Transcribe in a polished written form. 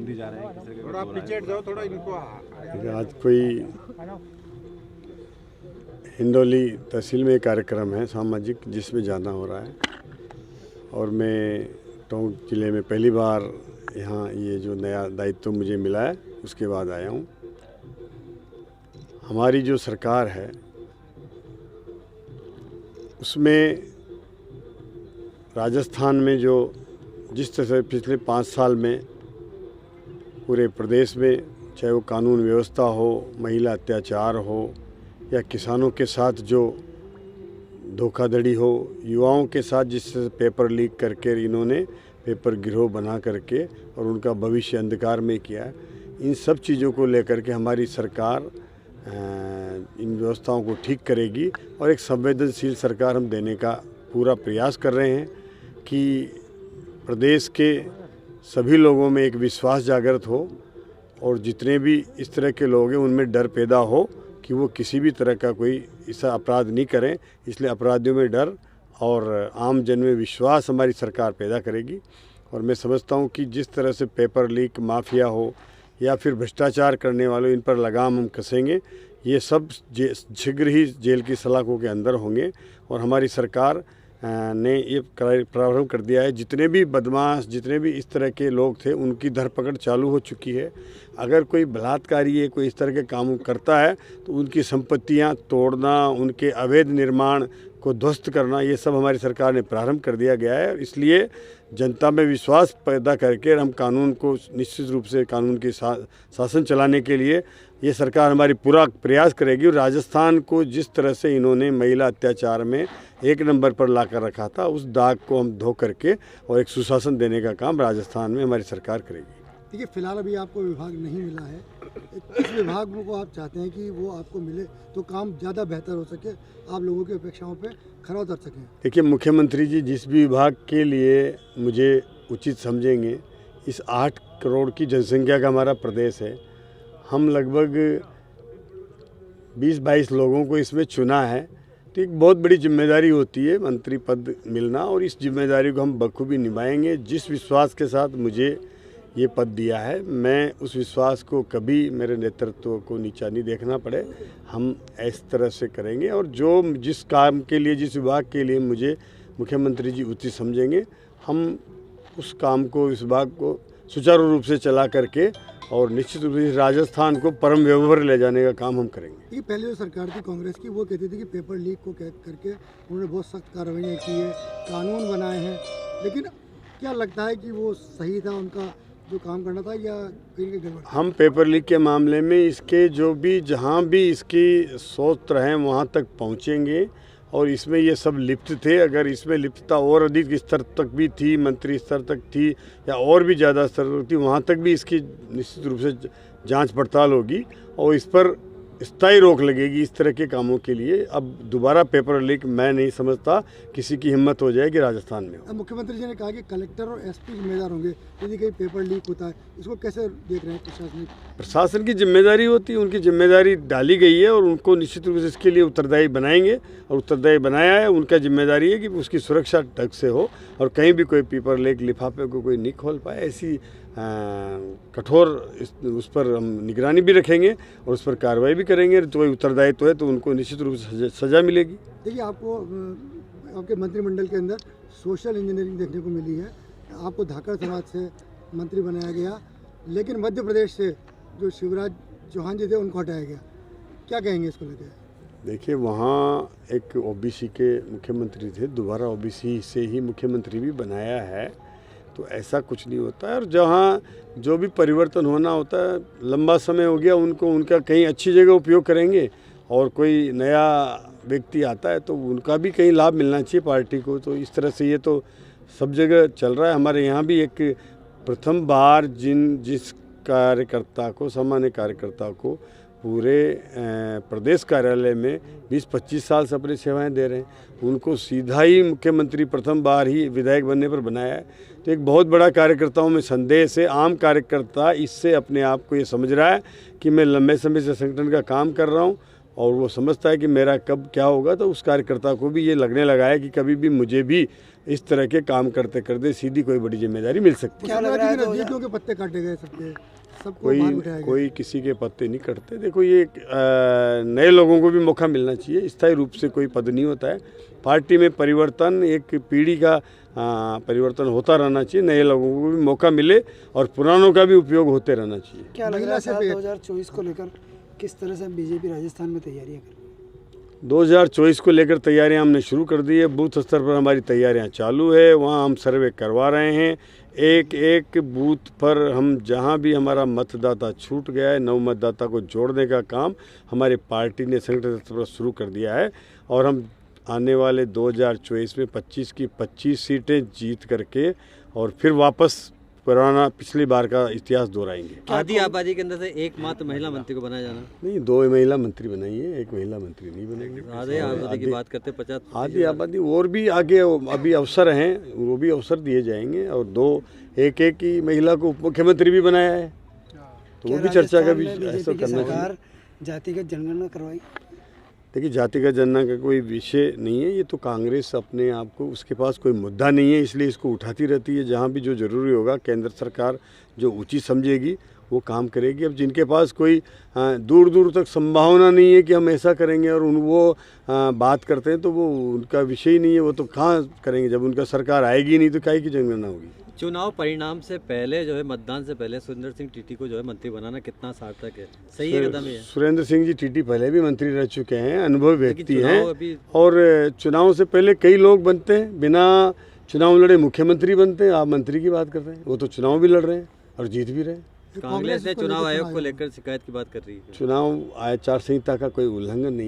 हिंदी जा रहे हैं, थोड़ा पीछे हट जाओ, थोड़ा इनको। आज कोई हिंडोली तहसील में एक कार्यक्रम है सामाजिक जिसमें जाना हो रहा है और मैं टोंक जिले में पहली बार यहाँ ये जो नया दायित्व मुझे मिला है उसके बाद आया हूँ। हमारी जो सरकार है उसमें राजस्थान में जो जिस तरह से पिछले 5 साल में पूरे प्रदेश में चाहे वो कानून व्यवस्था हो, महिला अत्याचार हो या किसानों के साथ जो धोखाधड़ी हो, युवाओं के साथ जिससे पेपर लीक करके इन्होंने पेपर गिरोह बना करके और उनका भविष्य अंधकार में किया है, इन सब चीज़ों को लेकर के हमारी सरकार इन व्यवस्थाओं को ठीक करेगी और एक संवेदनशील सरकार हम देने का पूरा प्रयास कर रहे हैं कि प्रदेश के सभी लोगों में एक विश्वास जागृत हो और जितने भी इस तरह के लोग हैं उनमें डर पैदा हो कि वो किसी भी तरह का कोई ऐसा अपराध नहीं करें। इसलिए अपराधियों में डर और आम जन में विश्वास हमारी सरकार पैदा करेगी। और मैं समझता हूँ कि जिस तरह से पेपर लीक माफिया हो या फिर भ्रष्टाचार करने वालों, इन पर लगाम हम कसेंगे। ये सब शीघ्र ही जेल की सलाखों के अंदर होंगे और हमारी सरकार ने ये प्रारंभ कर दिया है। जितने भी बदमाश, जितने भी इस तरह के लोग थे उनकी धरपकड़ चालू हो चुकी है। अगर कोई बलात्कारी है, कोई इस तरह के काम करता है तो उनकी संपत्तियां तोड़ना, उनके अवैध निर्माण को ध्वस्त करना, ये सब हमारी सरकार ने प्रारंभ कर दिया गया है। इसलिए जनता में विश्वास पैदा करके हम कानून को निश्चित रूप से कानून के शासन चलाने के लिए ये सरकार हमारी पूरा प्रयास करेगी। और राजस्थान को जिस तरह से इन्होंने महिला अत्याचार में 1 नंबर पर ला कर रखा था, उस दाग को हम धो करके और एक सुशासन देने का काम राजस्थान में हमारी सरकार करेगी। देखिए, फिलहाल अभी आपको विभाग नहीं मिला है, किस विभाग को आप चाहते हैं कि वो आपको मिले तो काम ज़्यादा बेहतर हो सके, आप लोगों की अपेक्षाओं पे खरा उतर सकें? देखिए, मुख्यमंत्री जी जिस भी विभाग के लिए मुझे उचित समझेंगे, इस 8 करोड़ की जनसंख्या का हमारा प्रदेश है, हम लगभग 20-22 लोगों को इसमें चुना है, तो एक बहुत बड़ी जिम्मेदारी होती है मंत्री पद मिलना और इस जिम्मेदारी को हम बखूबी निभाएंगे। जिस विश्वास के साथ मुझे ये पद दिया है, मैं उस विश्वास को कभी मेरे नेतृत्व को नीचा नहीं देखना पड़े, हम इस तरह से करेंगे। और जो जिस काम के लिए, जिस विभाग के लिए मुझे मुख्यमंत्री जी उचित समझेंगे, हम उस काम को, इस विभाग को सुचारू रूप से चला करके और निश्चित रूप से राजस्थान को परम वैभव ले जाने का काम हम करेंगे। ये पहले जो सरकार थी कांग्रेस की, वो कहती थी कि पेपर लीक को करके उन्होंने बहुत सख्त कार्रवाई की है, कानून बनाए हैं, लेकिन क्या लगता है कि वो सही था उनका जो काम करना था या कहीं गड़बड़? हम पेपर लीक के मामले में इसके जो भी जहाँ भी इसकी सोच हैं वहाँ तक पहुँचेंगे और इसमें ये सब लिप्त थे। अगर इसमें लिप्तता और अधिक स्तर तक भी थी, मंत्री स्तर तक थी या और भी ज़्यादा स्तर तक थी, वहाँ तक भी इसकी निश्चित रूप से जांच पड़ताल होगी और इस पर स्थायी रोक लगेगी इस तरह के कामों के लिए। अब दोबारा पेपर लीक मैं नहीं समझता किसी की हिम्मत हो जाएगी राजस्थान में। मुख्यमंत्री जी ने कहा कि कलेक्टर और एसपी जिम्मेदार होंगे यदि कहीं पेपर लीक होता है, इसको कैसे देख रहे हैं? प्रशासन की जिम्मेदारी होती है, उनकी जिम्मेदारी डाली गई है और उनको निश्चित रूप से इसके लिए उत्तरदायी बनाएंगे और उत्तरदायी बनाया है। उनका जिम्मेदारी है कि उसकी सुरक्षा ढंग से हो और कहीं भी कोई पेपर लीक लिफाफे को कोई नहीं खोल पाए। ऐसी कठोर उस पर हम निगरानी भी रखेंगे और उस पर कार्रवाई भी करेंगे। तो कोई उत्तरदायित्व है तो उनको निश्चित रूप से सजा मिलेगी। देखिए, आपको आपके मंत्रिमंडल के अंदर सोशल इंजीनियरिंग देखने को मिली है, आपको धाकड़ समाज से मंत्री बनाया गया, लेकिन मध्य प्रदेश से जो शिवराज चौहान जी थे उनको हटाया गया, क्या कहेंगे इसको लेकर? देखिए, वहाँ एक ओबीसी के मुख्यमंत्री थे, दोबारा ओबीसी से ही मुख्यमंत्री भी बनाया है, तो ऐसा कुछ नहीं होता है। और जहाँ जो भी परिवर्तन होना होता है, लंबा समय हो गया उनको, उनका कहीं अच्छी जगह उपयोग करेंगे और कोई नया व्यक्ति आता है तो उनका भी कहीं लाभ मिलना चाहिए पार्टी को। तो इस तरह से ये तो सब जगह चल रहा है। हमारे यहाँ भी एक प्रथम बार जिस कार्यकर्ता को, सामान्य कार्यकर्ता को पूरे प्रदेश कार्यालय में 20-25 साल से अपनी सेवाएं दे रहे हैं, उनको सीधा ही मुख्यमंत्री प्रथम बार ही विधायक बनने पर बनाया है। तो एक बहुत बड़ा कार्यकर्ताओं में संदेश है। आम कार्यकर्ता इससे अपने आप को ये समझ रहा है कि मैं लंबे समय से संगठन का काम कर रहा हूँ और वो समझता है कि मेरा कब क्या होगा। तो उस कार्यकर्ता को भी ये लगने लगा है कि कभी भी मुझे भी इस तरह के काम करते करते सीधी कोई बड़ी जिम्मेदारी मिल सकती है। क्या लग रहा है नजदीकियों के पत्ते काटे गए सबको बाहर बिठाया गया। कोई किसी के पत्ते नहीं कटते। देखो ये नए लोगों को भी मौका मिलना चाहिए, स्थायी रूप से कोई पद नहीं होता है। पार्टी में परिवर्तन एक पीढ़ी का परिवर्तन होता रहना चाहिए, नए लोगों को भी मौका मिले और पुरानों का भी उपयोग होते रहना चाहिए। क्या लग रहा है 2024 को लेकर किस तरह से बीजेपी राजस्थान में तैयारियां कर रही है? 2024 को लेकर तैयारियां हमने शुरू कर दी है। बूथ स्तर पर हमारी तैयारियां चालू है, वहां हम सर्वे करवा रहे हैं। एक एक बूथ पर हम जहां भी हमारा मतदाता छूट गया है, नव मतदाता को जोड़ने का काम हमारी पार्टी ने संगठन स्तर पर शुरू कर दिया है और हम आने वाले 2024 में 25 की 25 सीटें जीत करके और फिर वापस पुराना पिछली बार का इतिहास दोहराएंगे। आधी आबादी के अंदर से एकमात्र महिला मंत्री को बनाया जाना? नहीं, 2 महिला मंत्री बनाई है, एक महिला मंत्री नहीं बनेंगे। आधी आबादी की बात करते 50 आधी आबादी और भी आगे अभी अवसर हैं, वो भी अवसर दिए जाएंगे। और एक ही महिला को उप मुख्यमंत्री भी बनाया है, तो वो भी चर्चा का भी ऐसा करना चाहिए। जातिगत जनगणना करवाई? देखिए, जातिगत जनगणना का कोई विषय नहीं है, ये तो कांग्रेस अपने आप को, उसके पास कोई मुद्दा नहीं है, इसलिए इसको उठाती रहती है। जहाँ भी जो जरूरी होगा केंद्र सरकार जो उचित समझेगी वो काम करेगी। अब जिनके पास कोई दूर दूर तक संभावना नहीं है कि हम ऐसा करेंगे और वो बात करते हैं, तो वो उनका विषय ही नहीं है, वो तो कहाँ करेंगे। जब उनका सरकार आएगी नहीं तो काहे की जनगणना होगी। चुनाव परिणाम से पहले जो है, मतदान से पहले सुरेंद्र सिंह टीटी को जो है मंत्री बनाना कितना सार्थक है? सही है कदम है? सुरेंद्र सिंह जी टीटी पहले भी मंत्री रह चुके हैं, अनुभवी व्यक्ति हैं अभी और चुनाव से पहले कई लोग बनते हैं, बिना चुनाव लड़े मुख्यमंत्री बनते हैं। आप मंत्री की बात कर रहे हैं, वो तो चुनाव भी लड़ रहे हैं और जीत भी रहे हैं। कांग्रेस ने चुनाव आयोग को लेकर शिकायत की बात कर रही है। चुनाव आचार संहिता का कोई उल्लंघन नहीं।